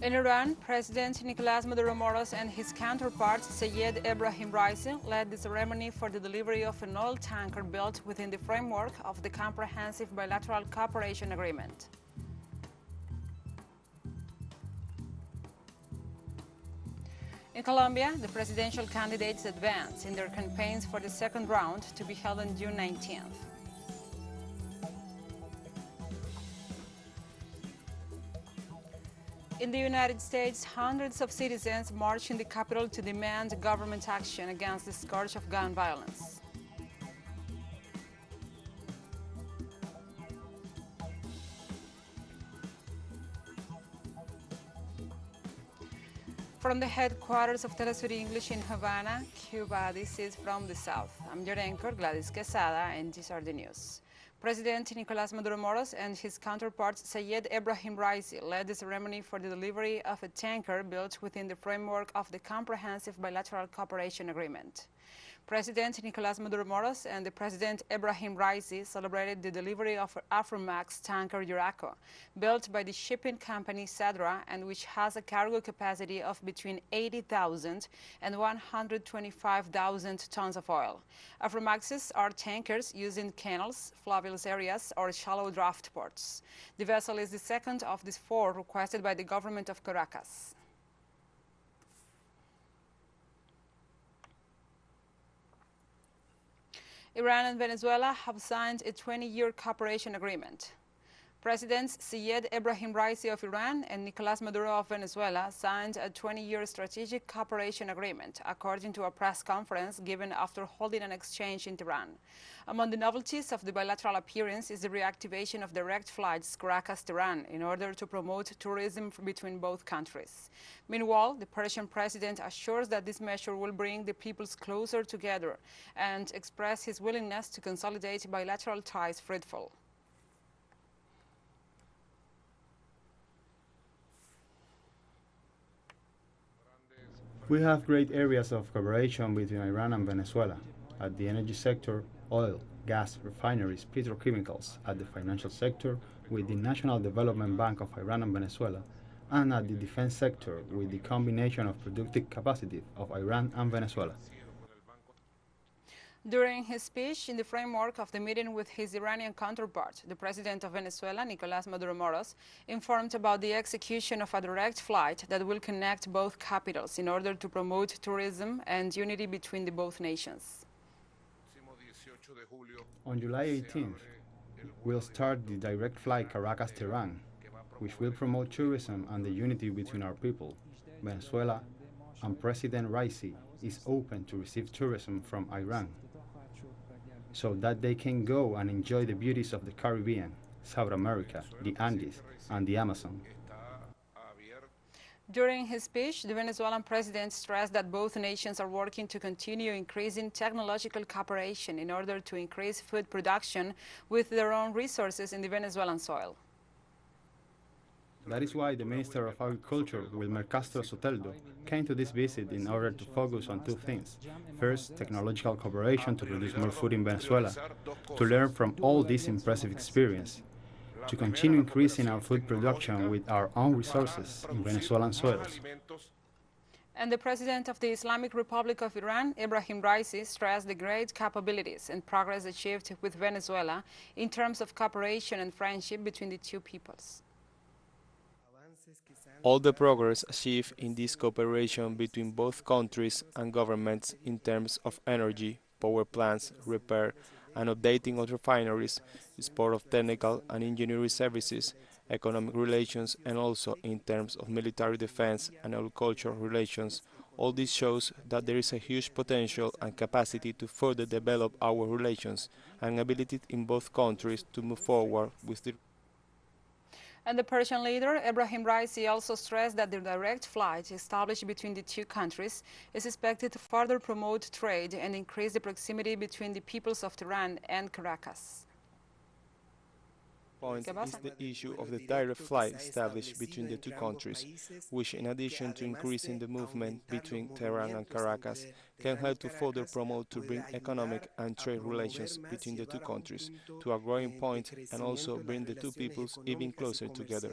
In Iran, President Nicolás Maduro Moros and his counterpart Sayed Ebrahim Raisi led the ceremony for the delivery of an oil tanker built within the framework of the Comprehensive Bilateral Cooperation Agreement. In Colombia, the presidential candidates advance in their campaigns for the second round to be held on June 19th. In the United States, hundreds of citizens marched in the Capitol to demand government action against the scourge of gun violence. From the headquarters of teleSUR English in Havana, Cuba, this is From the South. I'm your anchor, Gladys Quesada, and these are the news. President Nicolás Maduro Moros and his counterpart Sayed Ebrahim Raisi led the ceremony for the delivery of a tanker built within the framework of the Comprehensive Bilateral Cooperation Agreement. President Nicolás Maduro Moros and the President Ebrahim Raisi celebrated the delivery of Aframax tanker Uraco, built by the shipping company Sadra, and which has a cargo capacity of between 80,000 and 125,000 tons of oil. Aframaxes are tankers used in canals, fluvial areas, or shallow draft ports. The vessel is the second of these four requested by the government of Caracas. Iran and Venezuela have signed a 20-year cooperation agreement. Presidents Sayed Ebrahim Raisi of Iran and Nicolás Maduro of Venezuela signed a 20-year strategic cooperation agreement, according to a press conference given after holding an exchange in Tehran. Among the novelties of the bilateral appearance is the reactivation of direct flights Caracas-Tehran in order to promote tourism between both countries. Meanwhile, the Persian president assures that this measure will bring the peoples closer together and express his willingness to consolidate bilateral ties fruitful. We have great areas of cooperation between Iran and Venezuela at the energy sector, oil, gas, refineries, petrochemicals, at the financial sector with the National Development Bank of Iran and Venezuela, and at the defense sector with the combination of productive capacity of Iran and Venezuela. During his speech in the framework of the meeting with his Iranian counterpart, the president of Venezuela, Nicolás Maduro Moros, informed about the execution of a direct flight that will connect both capitals in order to promote tourism and unity between the both nations. On July 18th, we'll start the direct flight Caracas-Tehran, which will promote tourism and the unity between our people. Venezuela and President Raisi is open to receive tourism from Iran, so that they can go and enjoy the beauties of the Caribbean, South America, the Andes, and the Amazon. During his speech, the Venezuelan president stressed that both nations are working to continue increasing technological cooperation in order to increase food production with their own resources in the Venezuelan soil. That is why the Minister of Agriculture, Wilmer Castro Soteldo, came to this visit in order to focus on two things. First, technological cooperation to produce more food in Venezuela, to learn from all this impressive experience, to continue increasing our food production with our own resources in Venezuelan soils. And the president of the Islamic Republic of Iran, Ebrahim Raisi, stressed the great capabilities and progress achieved with Venezuela in terms of cooperation and friendship between the two peoples. All the progress achieved in this cooperation between both countries and governments in terms of energy, power plants, repair and updating of refineries, support of technical and engineering services, economic relations, and also in terms of military defense and agricultural relations. All this shows that there is a huge potential and capacity to further develop our relations and ability in both countries to move forward with the. And the Persian leader, Ebrahim Raisi, also stressed that the direct flight established between the two countries is expected to further promote trade and increase the proximity between the peoples of Tehran and Caracas. Point is the issue of the direct flight established between the two countries, which, in addition to increasing the movement between Tehran and Caracas, can help to further promote to bring economic and trade relations between the two countries to a growing point and also bring the two peoples even closer together.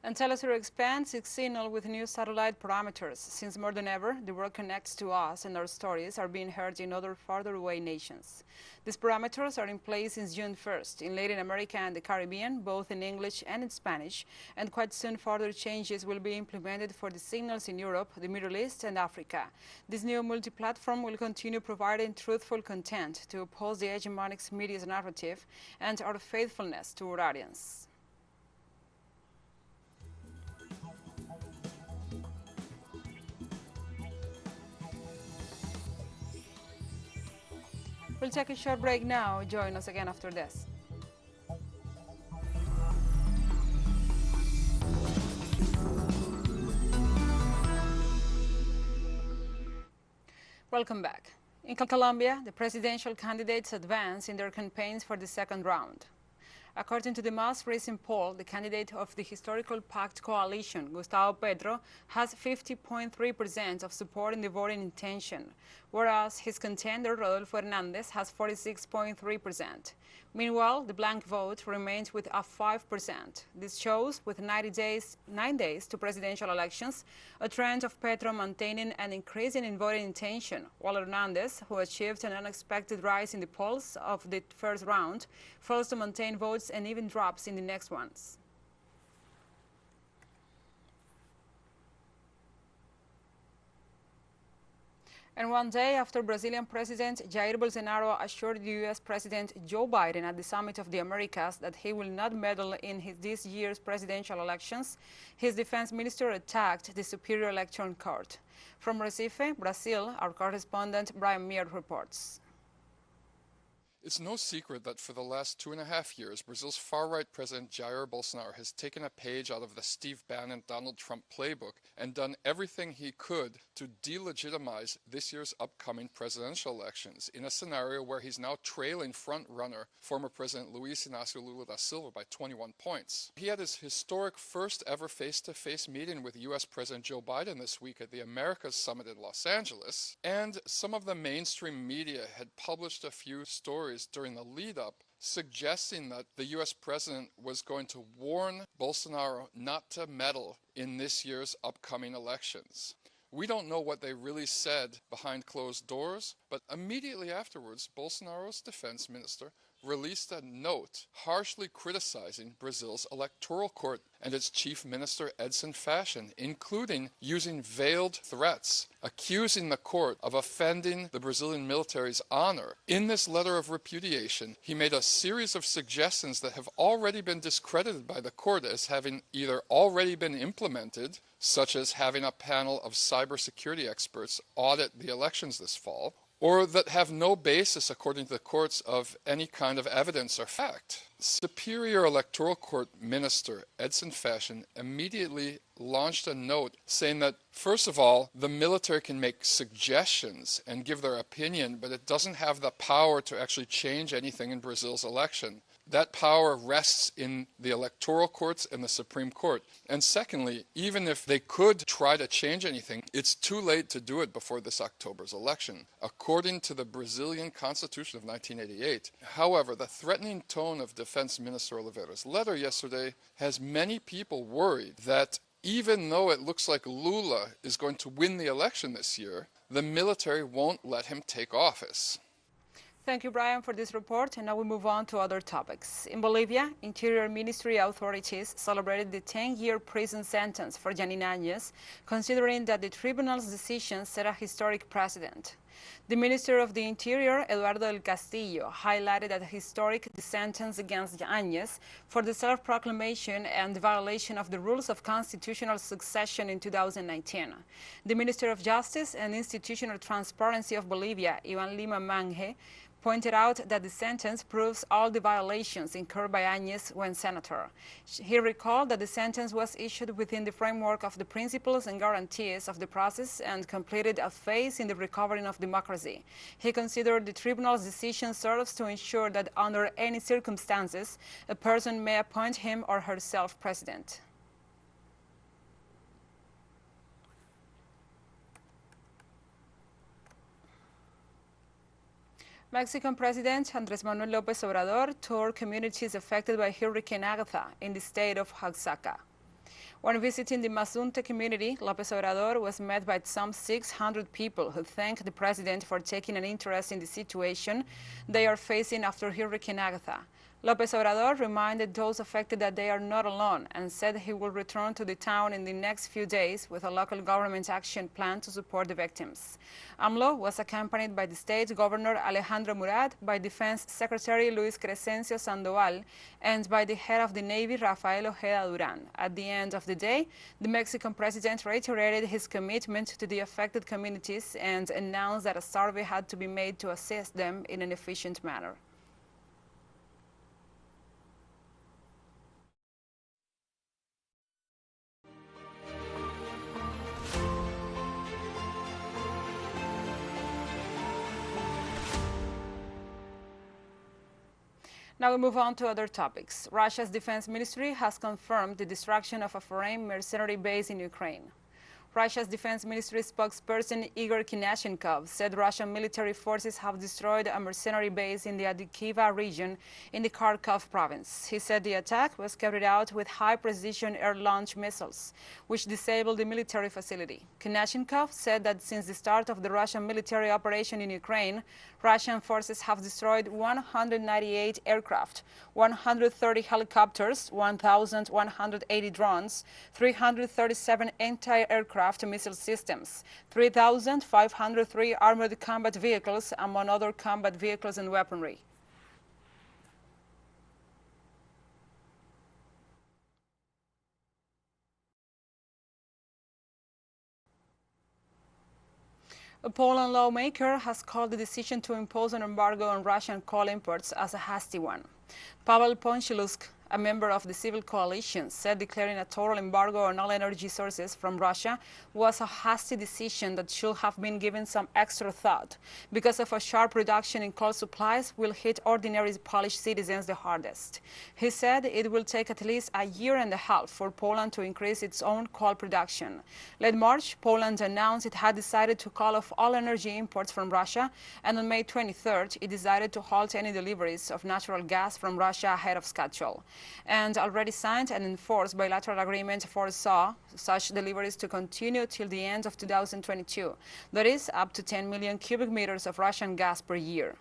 And teleSUR expands its signal with new satellite parameters. Since more than ever, the world connects to us and our stories are being heard in other farther away nations. These parameters are in place since June 1st in Latin America and the Caribbean, both in English and in Spanish, and quite soon further changes will be implemented for the signals in Europe, the Middle East and Africa. This new multi-platform will continue providing truthful content to oppose the hegemonic media's narrative and our faithfulness to our audience. We'll take a short break now. Join us again after this. Welcome back. In Colombia, the presidential candidates advance in their campaigns for the second round. According to the most recent poll, the candidate of the historical pact coalition, Gustavo Petro, has 50.3% of support in the voting intention, whereas his contender, Rodolfo Hernández, has 46.3%. Meanwhile, the blank vote remains with a 5%. This shows, with 9 days to presidential elections, a trend of Petro maintaining an increase in voting intention, while Hernández, who achieved an unexpected rise in the polls of the first round, fails to maintain votes and even drops in the next ones. And one day after Brazilian President Jair Bolsonaro assured U.S. President Joe Biden at the Summit of the Americas that he will not meddle in this year's presidential elections, his defense minister attacked the Superior Election Court. From Recife, Brazil, our correspondent Brian Meir reports. It's no secret that for the last 2.5 years, Brazil's far-right President Jair Bolsonaro has taken a page out of the Steve Bannon Donald Trump playbook and done everything he could to delegitimize this year's upcoming presidential elections in a scenario where he's now trailing front-runner former President Luiz Inácio Lula da Silva by 21 points. He had his historic first ever face-to-face meeting with U.S. President Joe Biden this week at the Americas Summit in Los Angeles, and some of the mainstream media had published a few stories during the lead-up suggesting that the U.S. president was going to warn Bolsonaro not to meddle in this year's upcoming elections. We don't know what they really said behind closed doors, but immediately afterwards, Bolsonaro's defense minister released a note harshly criticizing Brazil's electoral court and its chief minister Edson Fachin, including using veiled threats, accusing the court of offending the Brazilian military's honor. In this letter of repudiation, he made a series of suggestions that have already been discredited by the court as having either already been implemented, such as having a panel of cybersecurity experts audit the elections this fall, or that have no basis, according to the courts, of any kind of evidence or fact. Superior Electoral Court Minister Edson Fachin immediately launched a note saying that, first of all, the military can make suggestions and give their opinion, but it doesn't have the power to actually change anything in Brazil's election. That power rests in the electoral courts and the Supreme Court. And secondly, even if they could try to change anything, it's too late to do it before this October's election, according to the Brazilian Constitution of 1988. However, the threatening tone of Defense Minister Oliveira's letter yesterday has many people worried that even though it looks like Lula is going to win the election this year, the military won't let him take office. Thank you, Brian, for this report. And now we move on to other topics. In Bolivia, Interior Ministry authorities celebrated the 10-year prison sentence for Janinas, considering that the tribunal's decision set a historic precedent. The Minister of the Interior, Eduardo del Castillo, highlighted that historic sentence against Janinas for the self-proclamation and the violation of the rules of constitutional succession in 2019. The Minister of Justice and Institutional Transparency of Bolivia, Ivan Lima Mange, pointed out that the sentence proves all the violations incurred by Áñez when senator. He recalled that the sentence was issued within the framework of the principles and guarantees of the process and completed a phase in the recovery of democracy. He considered the tribunal's decision serves to ensure that under any circumstances, a person may appoint him or herself president. Mexican President Andrés Manuel López Obrador toured communities affected by Hurricane Agatha in the state of Oaxaca. When visiting the Mazunte community, López Obrador was met by some 600 people who thanked the president for taking an interest in the situation they are facing after Hurricane Agatha. López Obrador reminded those affected that they are not alone and said he will return to the town in the next few days with a local government action plan to support the victims. AMLO was accompanied by the state governor Alejandro Murat, by Defense Secretary Luis Crescencio Sandoval, and by the head of the Navy Rafael Ojeda Duran. At the end of the day, the Mexican president reiterated his commitment to the affected communities and announced that a survey had to be made to assist them in an efficient manner. Now we move on to other topics. Russia's defense ministry has confirmed the destruction of a foreign mercenary base in Ukraine. Russia's defense ministry spokesperson Igor Kinashenkov said Russian military forces have destroyed a mercenary base in the Adikiva region in the Kharkov province. He said the attack was carried out with high-precision air-launched missiles, which disabled the military facility. Kinashenkov said that since the start of the Russian military operation in Ukraine, Russian forces have destroyed 198 aircraft, 130 helicopters, 1,180 drones, 337 anti-aircraft missile systems, 3,503 armored combat vehicles, among other combat vehicles and weaponry. A Poland lawmaker has called the decision to impose an embargo on Russian coal imports as a hasty one. Paweł Pącilusk, a member of the civil coalition, said declaring a total embargo on all energy sources from Russia was a hasty decision that should have been given some extra thought, because of a sharp reduction in coal supplies will hit ordinary Polish citizens the hardest. He said it will take at least a year and a half for Poland to increase its own coal production. Late March, Poland announced it had decided to call off all energy imports from Russia, and on May 23rd, it decided to halt any deliveries of natural gas from Russia ahead of schedule, and already signed and enforced bilateral agreement foresaw such deliveries to continue till the end of 2022. That is up to 10 million cubic meters of Russian gas per year.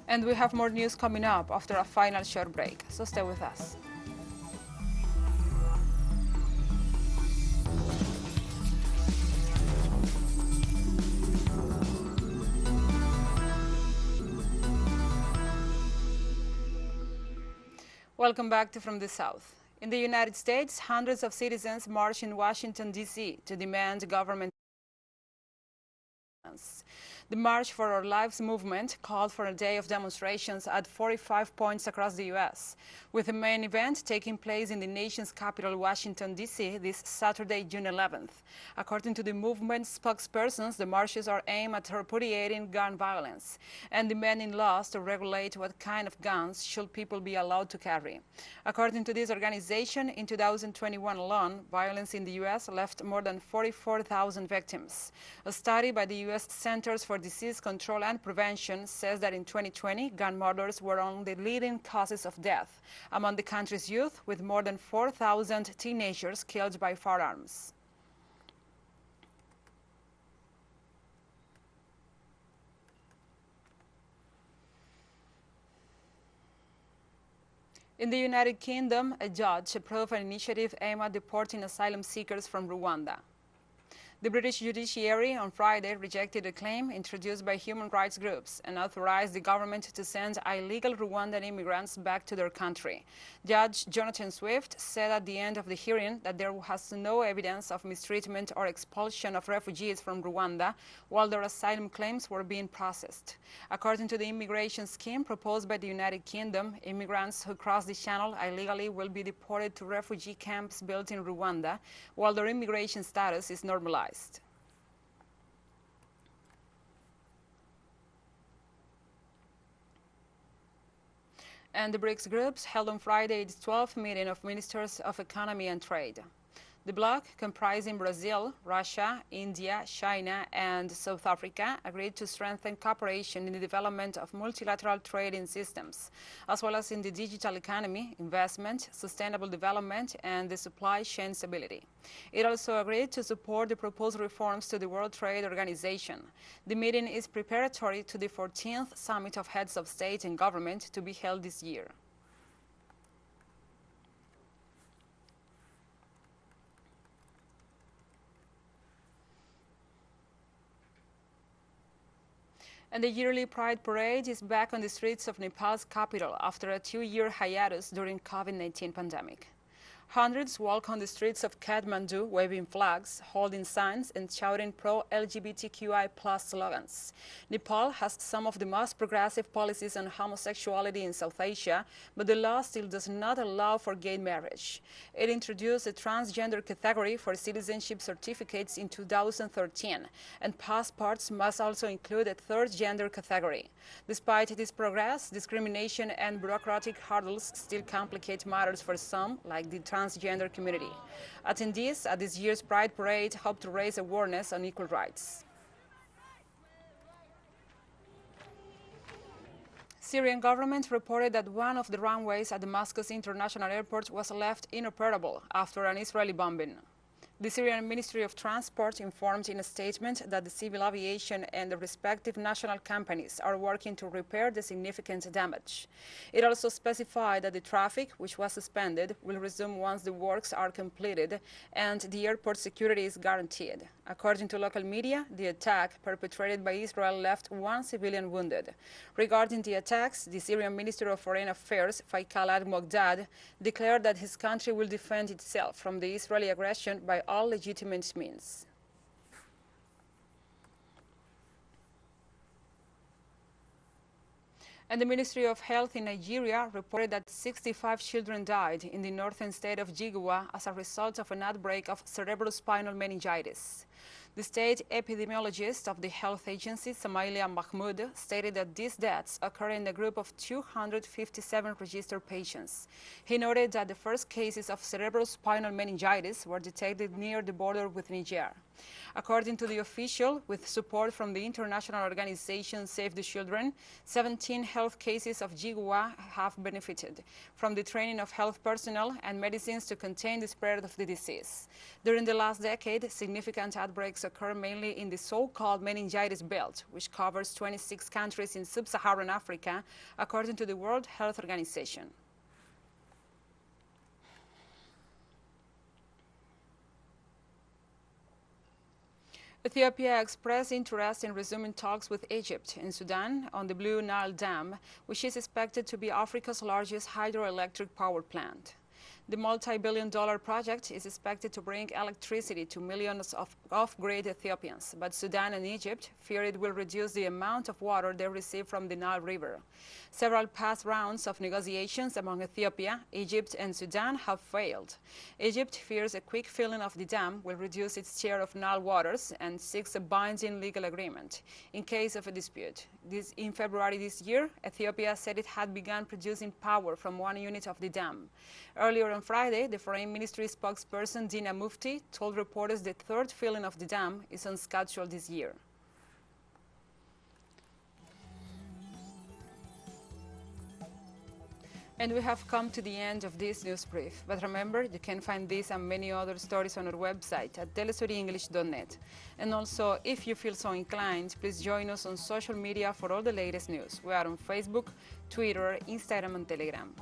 And we have more news coming up after a final short break, so stay with us. Welcome back to From the South. In the United States, hundreds of citizens marched in Washington, D.C. to demand government. The March for Our Lives movement called for a day of demonstrations at 45 points across the U.S., with the main event taking place in the nation's capital, Washington, D.C., this Saturday, June 11th. According to the movement's spokespersons, the marches are aimed at repudiating gun violence and demanding laws to regulate what kind of guns should people be allowed to carry. According to this organization, in 2021 alone, violence in the U.S. left more than 44,000 victims. A study by the U.S. Centers for Disease Control and Prevention says that in 2020, gun murders were among the leading causes of death among the country's youth, with more than 4,000 teenagers killed by firearms. In the United Kingdom, a judge approved an initiative aimed at deporting asylum seekers from Rwanda. The British judiciary on Friday rejected a claim introduced by human rights groups and authorized the government to send illegal Rwandan immigrants back to their country. Judge Jonathan Swift said at the end of the hearing that there was no evidence of mistreatment or expulsion of refugees from Rwanda while their asylum claims were being processed. According to the immigration scheme proposed by the United Kingdom, immigrants who cross the channel illegally will be deported to refugee camps built in Rwanda while their immigration status is normalized. And the BRICS groups held on Friday its 12th meeting of Ministers of Economy and Trade. The bloc, comprising Brazil, Russia, India, China, and South Africa, agreed to strengthen cooperation in the development of multilateral trading systems, as well as in the digital economy, investment, sustainable development, and the supply chain stability. It also agreed to support the proposed reforms to the World Trade Organization. The meeting is preparatory to the 14th Summit of Heads of State and Government to be held this year. And the yearly Pride Parade is back on the streets of Nepal's capital after a 2-year hiatus during COVID-19 pandemic. Hundreds walk on the streets of Kathmandu waving flags, holding signs, and shouting pro-LGBTQI+ slogans. Nepal has some of the most progressive policies on homosexuality in South Asia, but the law still does not allow for gay marriage. It introduced a transgender category for citizenship certificates in 2013, and passports must also include a third gender category. Despite this progress, discrimination and bureaucratic hurdles still complicate matters for some, like the transgender community. Attendees at this year's Pride Parade hope to raise awareness on equal rights. Syrian government reported that one of the runways at Damascus International Airport was left inoperable after an Israeli bombing. The Syrian Ministry of Transport informed in a statement that the civil aviation and the respective national companies are working to repair the significant damage. It also specified that the traffic, which was suspended, will resume once the works are completed and the airport security is guaranteed. According to local media, the attack perpetrated by Israel left one civilian wounded. Regarding the attacks, the Syrian Minister of Foreign Affairs, Faisal al-Mogdad, declared that his country will defend itself from the Israeli aggression by all legitimate means. And the Ministry of Health in Nigeria reported that 65 children died in the northern state of Jigawa as a result of an outbreak of cerebrospinal meningitis. The state epidemiologist of the health agency, Samailia Mahmoud, stated that these deaths occurred in a group of 257 registered patients. He noted that the first cases of cerebrospinal meningitis were detected near the border with Niger. According to the official, with support from the international organization Save the Children, 17 health cases of Jigawa have benefited from the training of health personnel and medicines to contain the spread of the disease. During the last decade, significant outbreaks occur mainly in the so-called meningitis belt, which covers 26 countries in sub-Saharan Africa, according to the World Health Organization. Ethiopia expressed interest in resuming talks with Egypt and Sudan on the Blue Nile Dam, which is expected to be Africa's largest hydroelectric power plant. The multi-billion-dollar project is expected to bring electricity to millions of off-grid Ethiopians, but Sudan and Egypt fear it will reduce the amount of water they receive from the Nile River. Several past rounds of negotiations among Ethiopia, Egypt, and Sudan have failed. Egypt fears a quick filling of the dam will reduce its share of Nile waters and seeks a binding legal agreement in case of a dispute. In February this year, Ethiopia said it had begun producing power from one unit of the dam. Earlier on Friday, the Foreign Ministry spokesperson Dina Mufti told reporters the third filling of the dam is on schedule this year. And we have come to the end of this news brief. But remember, you can find this and many other stories on our website at telesurenglish.net. And also, if you feel so inclined, please join us on social media for all the latest news. We are on Facebook, Twitter, Instagram, and Telegram.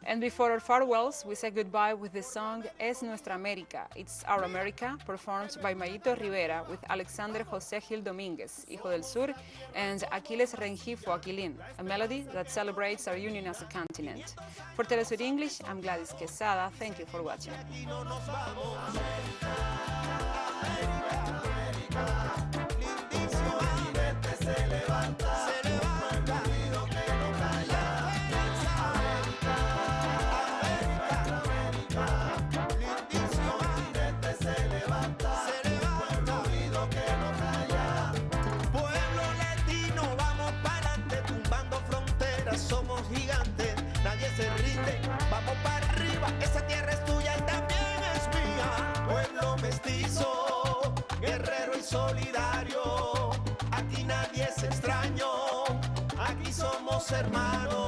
And before our farewells, we say goodbye with the song Es Nuestra América. It's Our America, performed by Mayito Rivera with Alexander José Gil Domínguez, Hijo del Sur, and Aquiles Rengifo Aquilín, a melody that celebrates our union as a continent. For TeleSUR English, I'm Gladys Quesada. Thank you for watching. Somos gigantes, nadie se rinde, vamos para arriba, esa tierra es tuya y también es sumiso, guerrero y solidario. Aquí nadie es extraño, aquí somos hermanos.